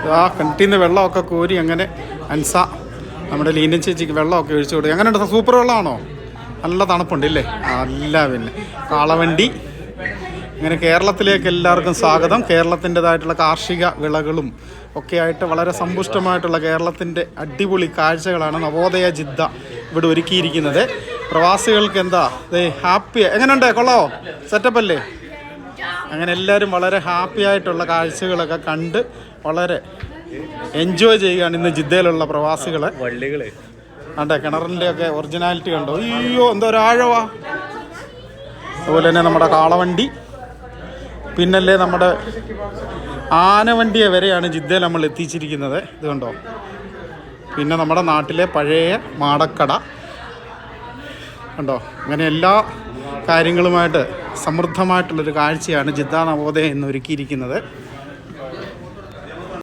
ആ കിണറ്റിൽ നിന്ന് വെള്ളമൊക്കെ കോരി അങ്ങനെ അൻസ നമ്മുടെ ലീന ചേച്ചിക്ക് വെള്ളമൊക്കെ ഒഴിച്ചു കൊടുക്കും. എങ്ങനെയുണ്ട്? സൂപ്പർ വെള്ളമാണോ? നല്ല തണുപ്പുണ്ട് ഇല്ലേ? അല്ല പിന്നെ കാളവണ്ടി. ഇങ്ങനെ കേരളത്തിലേക്ക് എല്ലാവർക്കും സ്വാഗതം. കേരളത്തിൻ്റെതായിട്ടുള്ള കാർഷിക വിളകളും ഒക്കെ ആയിട്ട് വളരെ സമ്പുഷ്ടമായിട്ടുള്ള കേരളത്തിൻ്റെ അടിപൊളി കാഴ്ചകളാണ് നവോദയ ജിദ്ദ ഇവിടെ ഒരുക്കിയിരിക്കുന്നത്. പ്രവാസികൾക്ക് എന്താ ഹാപ്പി. എങ്ങനെയുണ്ട്? കൊള്ളാവോ? സെറ്റപ്പല്ലേ? അങ്ങനെ എല്ലാവരും വളരെ ഹാപ്പി ആയിട്ടുള്ള കാഴ്ചകളൊക്കെ കണ്ട് വളരെ എൻജോയ് ചെയ്യുകയാണ് ഇന്ന് ജിദ്ദയിലുള്ള പ്രവാസികൾ. കണ്ടേ കിണറിൻ്റെ ഒക്കെ ഒറിജിനാലിറ്റി കണ്ടോ? അയ്യോ എന്തോ ഒരാഴവാ. അതുപോലെ തന്നെ നമ്മുടെ കാളവണ്ടി, പിന്നല്ലേ നമ്മുടെ ആനവണ്ടിയെ വരെയാണ് ജിദ്ദയിൽ നമ്മൾ എത്തിച്ചിരിക്കുന്നത്. ഇത് കണ്ടോ? പിന്നെ നമ്മുടെ നാട്ടിലെ പഴയ മാടക്കട കണ്ടോ? അങ്ങനെ എല്ലാ കാര്യങ്ങളുമായിട്ട് സമൃദ്ധമായിട്ടുള്ളൊരു കാഴ്ചയാണ് ജിദ്ദ നവോദയ എന്ന് ഒരുക്കിയിരിക്കുന്നത്.